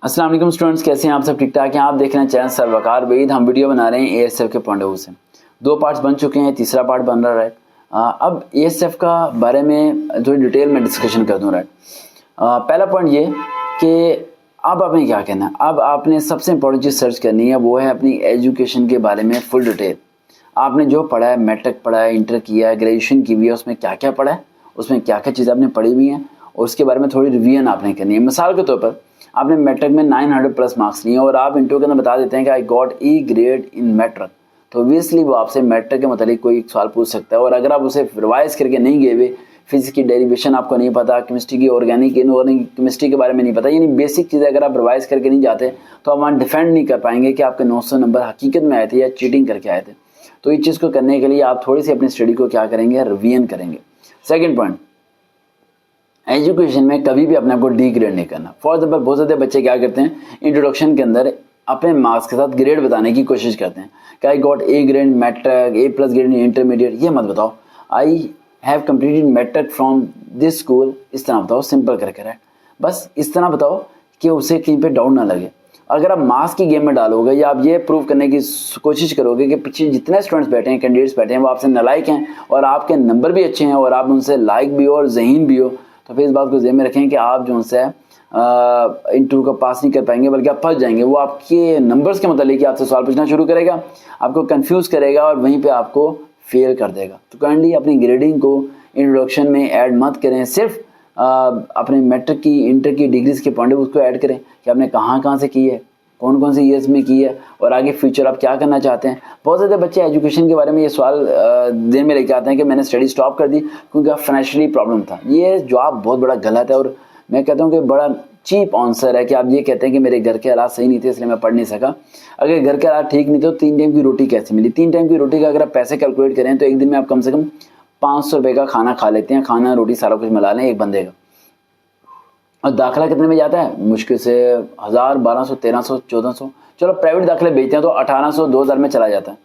अस्सलाम वालेकुम स्टूडेंट्स, कैसे हैं आप सब? ठीक ठाक हैं? आप देख रहे हैं चैनल सर वकार वहीद। हम वीडियो बना रहे हैं एएसएफ के पॉइंट ऑफ व्यू से। 2 पार्ट्स बन चुके हैं, तीसरा पार्ट बन रहा है। अब एएसएफ का बारे में थोड़ी डिटेल में डिस्कशन कर दूँ। पहला पॉइंट ये कि अब आपने क्या कहना है। अब आपने सबसे इंपॉर्टेंट चीज़ सर्च करनी है, वो है अपनी एजुकेशन के बारे में फुल डिटेल। आपने जो पढ़ा है, मैट्रिक पढ़ा है, इंटर किया है, ग्रेजुएशन की हुई है, उसमें क्या क्या पढ़ा है, उसमें क्या क्या चीज़ें आपने पढ़ी हुई हैं, और उसके बारे में थोड़ी रिवीजन आपने करनी है। मिसाल के तौर पर आपने मैट्रिक में 900 प्लस मार्क्स लिए और आप इंटरव्यू के अंदर बता देते हैं कि I got E grade in matric, तो ऑब्वियसली वो आपसे मैट्रिक के मतलब कोई सवाल पूछ सकता है। और अगर आप उसे रिवाइज करके नहीं गए हुए, फिजिक्स की डेरिवेशन आपको नहीं पता, केमिस्ट्री की ऑर्गेनिक इनऑर्गेनिक केमिस्ट्री के बारे में नहीं पता, यानी बेसिक चीज़ें अगर आप रिवाइज करके नहीं जाते तो आप वहाँ डिफेंड नहीं कर पाएंगे कि आपके 900 नंबर हकीकत में आए थे या चीटिंग करके आए थे। तो इस चीज़ को करने के लिए आप थोड़ी सी अपनी स्टडी को क्या करेंगे, रिवीजन करेंगे। सेकेंड पॉइंट, एजुकेशन में कभी भी अपने आप को डी ग्रेड नहीं करना। फॉर एग्जाम्पल बहुत सारे बच्चे क्या करते हैं, इंट्रोडक्शन के अंदर अपने मार्क्स के साथ ग्रेड बताने की कोशिश करते हैं कि I got A grade matric, A plus grade in intermediate. ये मत बताओ I have completed matric from this school, इस तरह बताओ, सिंपल करके। राइट, बस इस तरह बताओ कि उसे कहीं पे डाउट ना लगे। अगर आप मार्क्स की गेम में डालोगे या आप ये प्रूव करने की कोशिश करोगे कि पीछे जितने स्टूडेंट्स बैठे हैं, कैंडिडेट्स बैठे हैं, वो आपसे नालायक हैं और आपके नंबर भी अच्छे हैं और आप उनसे लायक भी हो और ज़हीन भी हो, तो फिर इस बात को ज़हन में रखें कि आप जो उनसे इंटरव्यू का पास नहीं कर पाएंगे, बल्कि आप फंस जाएंगे। वो आपके नंबर्स के मतलब कि आपसे सवाल पूछना शुरू करेगा, आपको कंफ्यूज करेगा और वहीं पे आपको फेल कर देगा। तो काइंडली अपनी ग्रेडिंग को इंट्रोडक्शन में ऐड मत करें, सिर्फ अपने मैट्रिक की, इंटर की डिग्रीज के पॉइंट उसको ऐड करें कि आपने कहाँ से की है, कौन कौन से ईयर्स में की है और आगे फ्यूचर आप क्या करना चाहते हैं। बहुत ज़्यादा बच्चे एजुकेशन के बारे में ये सवाल दिन में लेके आते हैं कि मैंने स्टडी स्टॉप कर दी क्योंकि फाइनेंशियली प्रॉब्लम था। ये जवाब बहुत बड़ा गलत है और मैं कहता हूँ कि बड़ा चीप आंसर है कि आप ये कहते हैं कि मेरे घर के हालात सही नहीं थे इसलिए मैं पढ़ नहीं सका। अगर घर के हालात ठीक नहीं थे तो 3 टाइम की रोटी कैसे मिली? 3 टाइम की रोटी का अगर आप पैसे कैलकुलेट करें तो एक दिन में आप कम से कम 500 रुपये का खाना खा लेते हैं, खाना रोटी सारा कुछ मिला लें एक बंदे का। और दाखिला कितने में जाता है? मुश्किल से 1000, 1200, 1300, 1400। चलो प्राइवेट दाखिले बेचते हैं तो 1800, 2000 में चला जाता है।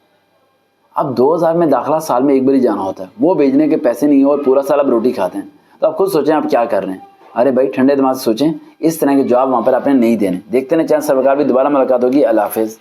अब 2000 में दाखिला साल में एक बार ही जाना होता है, वो भेजने के पैसे नहीं है और पूरा साल आप रोटी खाते हैं। तो आप खुद सोचें आप क्या कर रहे हैं। अरे भाई ठंडे दिमाग से सोचें, इस तरह के जवाब वहाँ पर आपने नहीं देने। देखते हैं चैनल सरकार भी दोबारा मुलाकात होगी। अल्लाह हाफिज़।